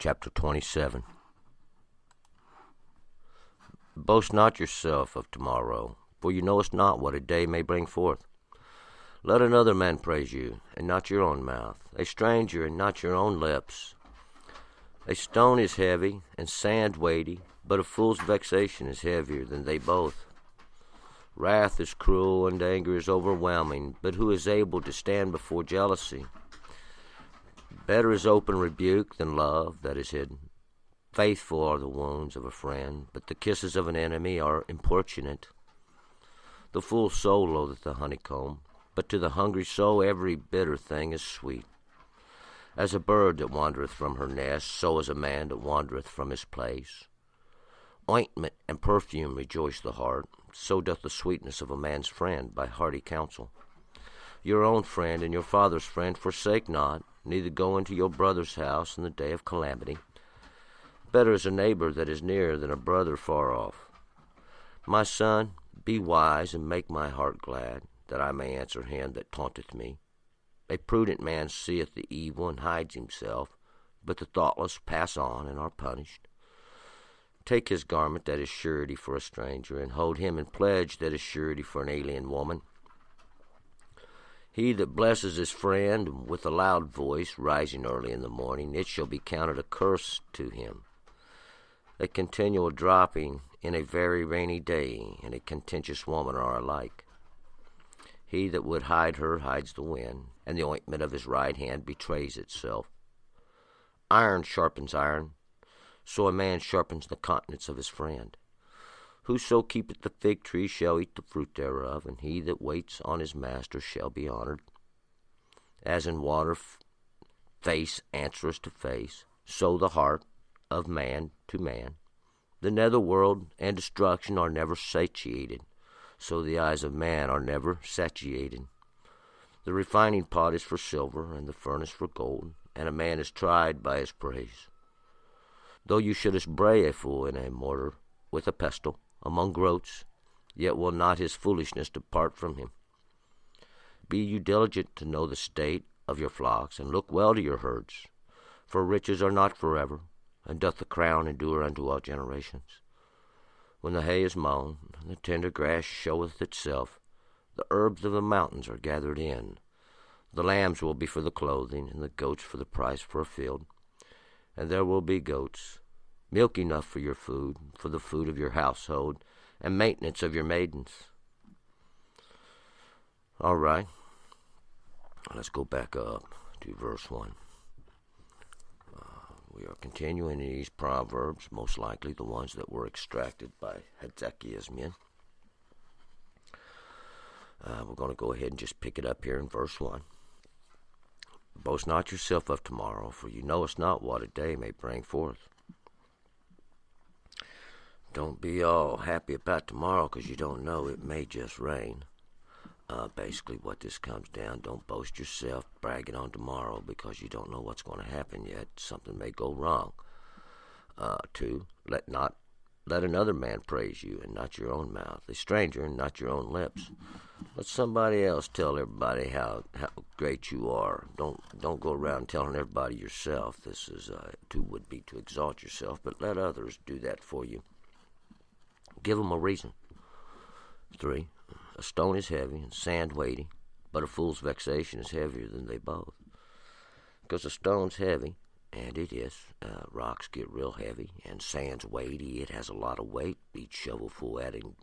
Chapter 27. Boast not yourself of tomorrow, for you knowest not what a day may bring forth. Let another man praise you, and not your own mouth, a stranger, and not your own lips. A stone is heavy, and sand weighty, but a fool's vexation is heavier than they both. Wrath is cruel, and anger is overwhelming, but who is able to stand before jealousy? Better is open rebuke than love that is hidden. Faithful are the wounds of a friend, but the kisses of an enemy are importunate. The fool's soul loatheth the honeycomb, but to the hungry soul every bitter thing is sweet. As a bird that wandereth from her nest, so is a man that wandereth from his place. Ointment and perfume rejoice the heart, so doth the sweetness of a man's friend by hearty counsel. Your own friend and your father's friend forsake not, neither go into your brother's house in the day of calamity. Better is a neighbor that is near than a brother far off. My son, be wise and make my heart glad, that I may answer him that taunteth me. A prudent man seeth the evil and hides himself, but the thoughtless pass on and are punished. Take his garment that is surety for a stranger, and hold him in pledge that is surety for an alien woman. He that blesses his friend with a loud voice, rising early in the morning, it shall be counted a curse to him. A continual dropping in a very rainy day and a contentious woman are alike. He that would hide her hides the wind, and the ointment of his right hand betrays itself. Iron sharpens iron, so a man sharpens the countenance of his friend. Whoso keepeth the fig tree shall eat the fruit thereof, and he that waits on his master shall be honored. As in water face answereth to face, so the heart of man to man. The netherworld and destruction are never satiated, so the eyes of man are never satiated. The refining pot is for silver, and the furnace for gold, and a man is tried by his praise. Though you shouldest bray a fool in a mortar with a pestle among groats, yet will not his foolishness depart from him. Be you diligent to know the state of your flocks, and look well to your herds. For riches are not forever, and doth the crown endure unto all generations. When the hay is mown, and the tender grass showeth itself, the herbs of the mountains are gathered in. The lambs will be for the clothing, and the goats for the price for a field. And there will be goats, milk enough for your food, for the food of your household, and maintenance of your maidens. All right, let's go back up to verse 1. We are continuing in these Proverbs, most likely the ones that were extracted by Hezekiah's men. We're going to go ahead and just pick it up here in verse 1. Boast not yourself of tomorrow, for you knowest not what a day may bring forth. Don't be all happy about tomorrow because you don't know it may just rain. Basically what this comes down, don't boast yourself bragging on tomorrow because you don't know what's going to happen yet. Something may go wrong. 2, let another man praise you and not your own mouth, a stranger and not your own lips. Let somebody else tell everybody how great you are. Don't go around telling everybody yourself. This is would be to exalt yourself, but let others do that for you. Give them a reason. 3, a stone is heavy and sand weighty, but a fool's vexation is heavier than they both. Because a stone's heavy, and it is. Rocks get real heavy, and sand's weighty. It has a lot of weight, each shovelful adding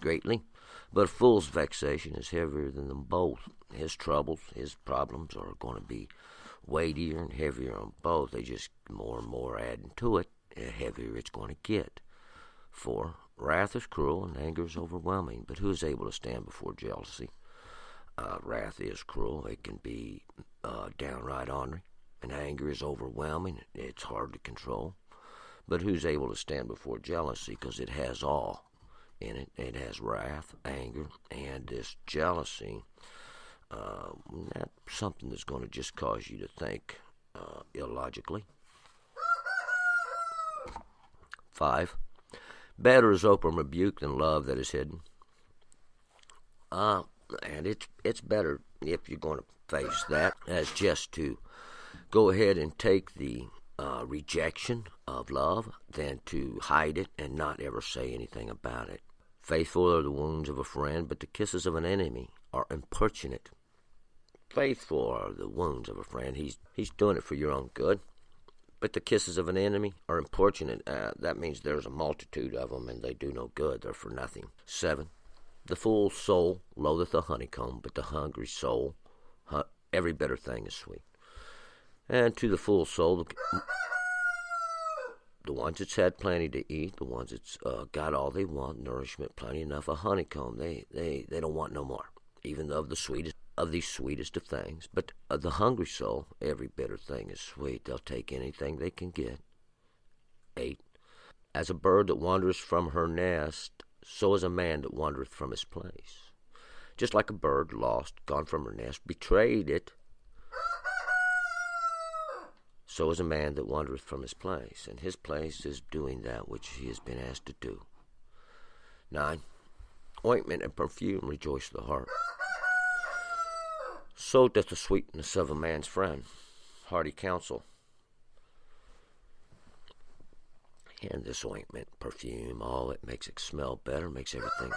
greatly. But a fool's vexation is heavier than them both. His troubles, his problems are going to be weightier and heavier on both. They just more and more adding to it, the heavier it's going to get. 4, wrath is cruel and anger is overwhelming, but who is able to stand before jealousy? Wrath is cruel. It can be downright ornery, and anger is overwhelming. It's hard to control. But who's able to stand before jealousy? Because it has all in it. It has wrath, anger, and this jealousy. That's something that's going to just cause you to think illogically. 5, better is open rebuke than love that is hidden. And it's better if you're going to face that as just to go ahead and take the rejection of love than to hide it and not ever say anything about it. Faithful are the wounds of a friend, but the kisses of an enemy are importunate. Faithful are the wounds of a friend. He's doing it for your own good. But the kisses of an enemy are importunate. That means there's a multitude of them, and they do no good. They're for nothing. 7. The full soul loatheth the honeycomb, but the hungry soul, every bitter thing is sweet. And to the full soul, the ones that's had plenty to eat, the ones that's got all they want, nourishment, plenty enough, a honeycomb, they don't want no more, even of the sweetest of these sweetest of things. But the hungry soul, every bitter thing is sweet. They'll take anything they can get. 8. As a bird that wandereth from her nest, so is a man that wandereth from his place. Just like a bird lost, gone from her nest, betrayed it, so is a man that wandereth from his place, and his place is doing that which he has been asked to do. 9. Ointment and perfume rejoice the heart. So doth the sweetness of a man's friend, hearty counsel. And this ointment, perfume, it makes it smell better, makes everything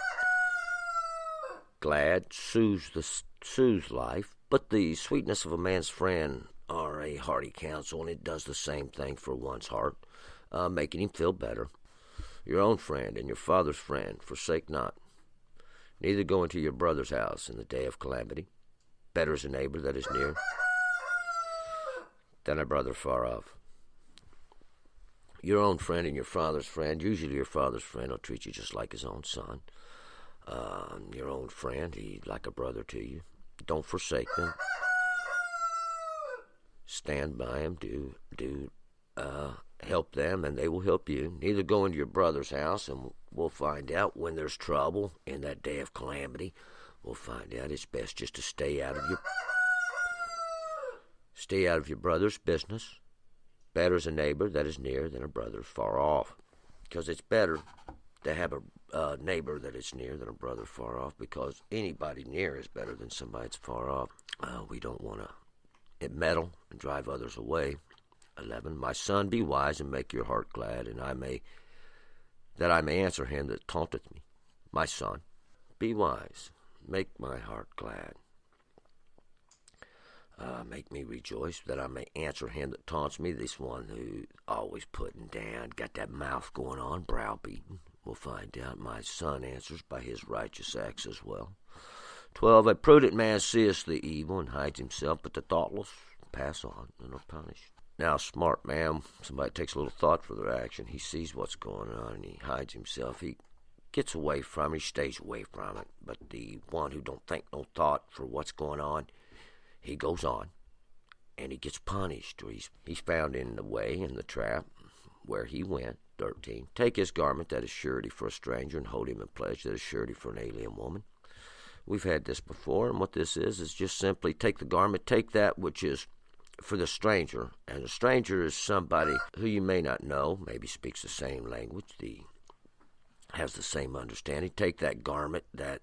glad, soothes life. But the sweetness of a man's friend are a hearty counsel, and it does the same thing for one's heart, making him feel better. Your own friend and your father's friend forsake not. Neither go into your brother's house in the day of calamity. Better is a neighbor that is near than a brother far off. Your own friend and your father's friend, usually your father's friend will treat you just like his own son. Your own friend, he's like a brother to you. Don't forsake them. Stand by them, help them, and they will help you. Neither go into your brother's house, and we'll find out when there's trouble in that day of calamity. We'll find out it's best just to stay out of your brother's business. Better is a neighbor that is near than a brother far off, because it's better to have a neighbor that is near than a brother far off, because anybody near is better than somebody that's far off. We don't want to meddle and drive others away. 11. My son, be wise and make your heart glad, and I may answer him that taunteth me. My son, be wise, make my heart glad. Make me rejoice, that I may answer him that taunts me. This one who always putting down, got that mouth going on, browbeating. We'll find out my son answers by his righteous acts as well. 12. A prudent man seeth the evil and hides himself, but the thoughtless pass on and are punished. Now, a smart man, somebody takes a little thought for their action. He sees what's going on and he hides himself. He gets away from it, he stays away from it. But the one who don't think no thought for what's going on, he goes on and he gets punished, or he's found in the way, in the trap where he went. 13. Take his garment that is surety for a stranger, and hold him in pledge that is surety for an alien woman. We've had this before, and what this is just simply take the garment, take that which is for the stranger, and the stranger is somebody who you may not know, maybe speaks the same language, has the same understanding. Take that garment, that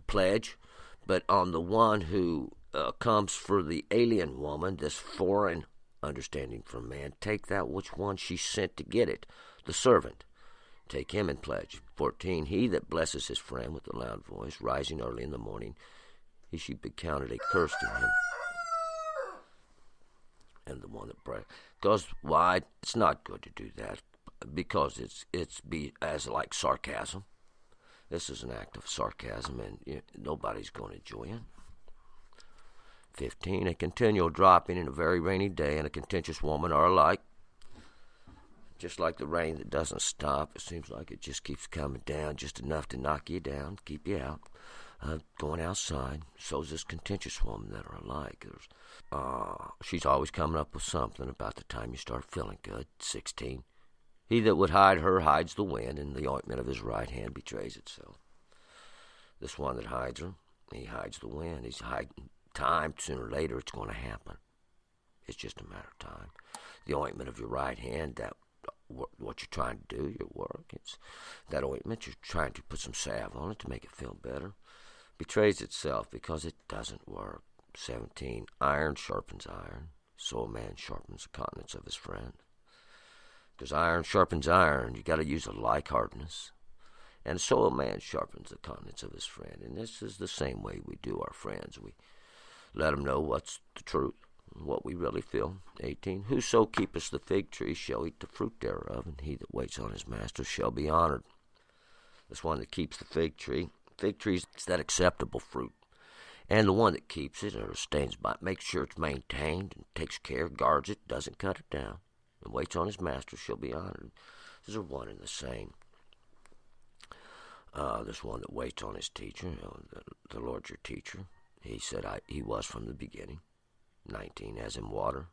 pledge, but on the one who comes for the alien woman, this foreign understanding from man, take that which one she sent to get it, the servant. Take him in pledge. 14. He that blesses his friend with a loud voice, rising early in the morning, he should be counted a curse to him. And the one that prays. Because why? It's not good to do that, because it's as like sarcasm. This is an act of sarcasm, and nobody's going to enjoy it. 15. A continual dropping in a very rainy day and a contentious woman are alike. Just like the rain that doesn't stop, it seems like it just keeps coming down, just enough to knock you down, keep you out, going outside. So is this contentious woman that are alike. She's always coming up with something about the time you start feeling good. 16. He that would hide her hides the wind, and the ointment of his right hand betrays itself. This one that hides her, he hides the wind. He's hiding time. Sooner or later it's going to happen. It's just a matter of time. The ointment of your right hand, that what you're trying to do, your work, it's that ointment, you're trying to put some salve on it to make it feel better, betrays itself because it doesn't work. 17. Iron sharpens iron. So a man sharpens the countenance of his friend. Because iron sharpens iron. You got to use a like hardness. And so a man sharpens the countenance of his friend. And this is the same way we do our friends. We let them know what's the truth, what we really feel. 18. Whoso keepeth the fig tree shall eat the fruit thereof, and he that waits on his master shall be honored. This one that keeps the fig tree is that acceptable fruit. And the one that keeps it or stands by it, makes sure it's maintained and takes care, guards it, doesn't cut it down, and waits on his master shall be honored. These are one and the same. This one that waits on his teacher, the Lord's your teacher. He said he was from the beginning. 19, as in water,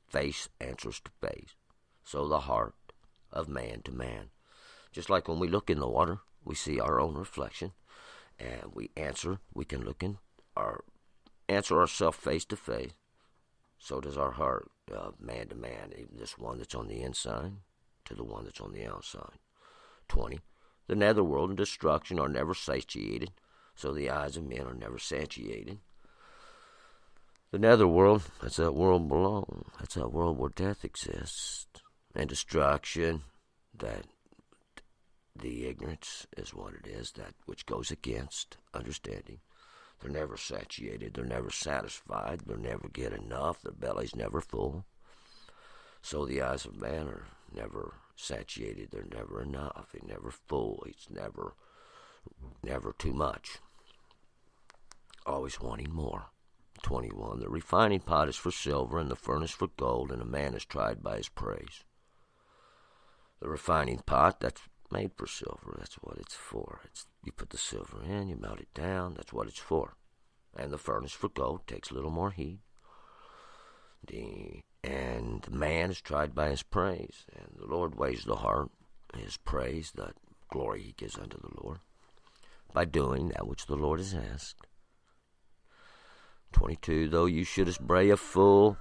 face answers to face. So the heart of man to man. Just like when we look in the water, we see our own reflection, and we can look in answer ourselves face to face. So does our heart, man to man, even this one that's on the inside to the one that's on the outside. 20. The netherworld and destruction are never satiated, so the eyes of men are never satiated. The netherworld, that's that world below. That's that world where death exists. And destruction, that the ignorance is what it is, that which goes against understanding. They're never satiated. They're never satisfied. They'll never get enough. Their belly's never full. So the eyes of man are never satiated. They're never enough. They're never full. It's never too much. Always wanting more. 21. The refining pot is for silver and the furnace for gold, and a man is tried by his praise. The refining pot, that's made for silver. That's what it's for. You put the silver in, you melt it down. That's what it's for. And the furnace for gold takes a little more heat. And the man is tried by his praise. And the Lord weighs the heart, his praise, that glory he gives unto the Lord, by doing that which the Lord has asked. 22. Though you shouldest bray a fool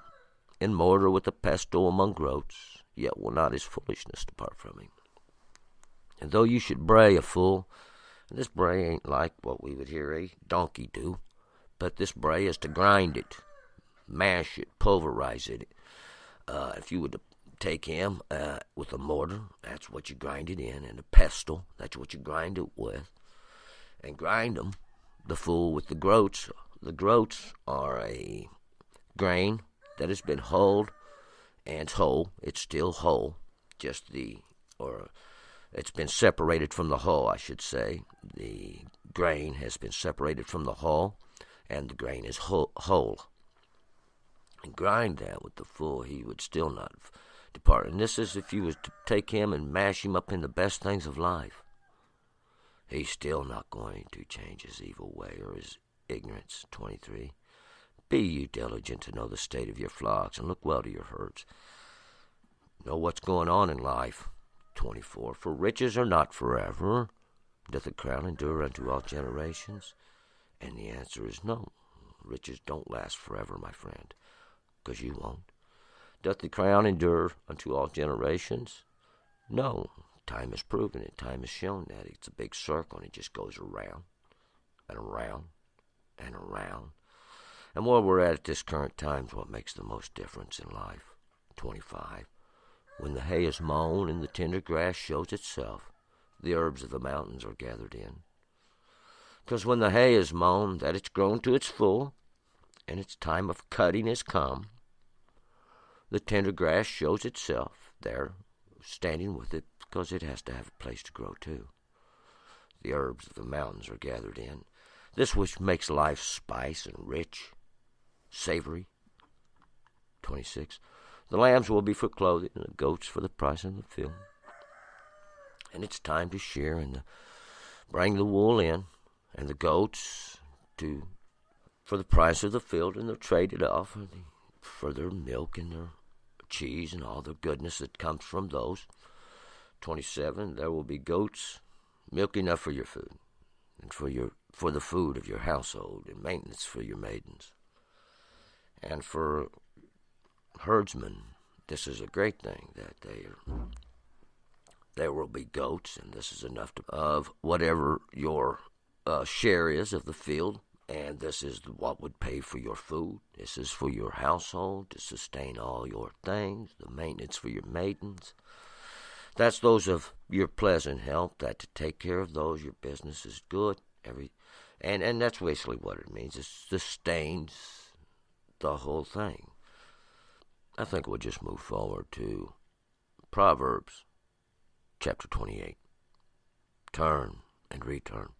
in mortar with a pestle among groats, yet will not his foolishness depart from him. And though you should bray a fool, and this bray ain't like what we would hear a donkey do, but this bray is to grind it, mash it, pulverize it. If you were to take him with a mortar, that's what you grind it in, and a pestle, that's what you grind it with, and grind them, the fool with the groats. The groats are a grain that has been hulled, and it's whole. It's still whole, it's been separated from the hull, I should say. The grain has been separated from the hull, and the grain is whole. And grind that with the fool, he would still not depart. And this is if you was to take him and mash him up in the best things of life. He's still not going to change his evil way or his ignorance. 23. Be you diligent to know the state of your flocks, and look well to your herds. Know what's going on in life. 24. For riches are not forever. Doth the crown endure unto all generations? And the answer is no. Riches don't last forever, my friend, because you won't. Doth the crown endure unto all generations? No. Time has proven it. Time has shown that. It's a big circle, and it just goes around and around and around. And where we're at this current time is what makes the most difference in life. 25. When the hay is mown and the tender grass shows itself, the herbs of the mountains are gathered in. Because when the hay is mown, that it's grown to its full, and its time of cutting has come, the tender grass shows itself there, standing with it, because it has to have a place to grow too. The herbs of the mountains are gathered in. This which makes life spice and rich, savory. 26. The lambs will be for clothing, and the goats for the price of the field. And it's time to shear and bring the wool in, and the goats for the price of the field, and they're traded off for their milk and their cheese and all the goodness that comes from those. 27. There will be goats, milk enough for your food, and for the food of your household, and maintenance for your maidens. And for herdsmen, this is a great thing, that there will be goats, and this is enough of whatever your share is of the field, And this is what would pay for your food. This is for your household, to sustain all your things, the maintenance for your maidens. That's those of your pleasant health, that to take care of those, your business is good. And that's basically what it means. It sustains the whole thing. I think we'll just move forward to Proverbs chapter 28. Turn and return.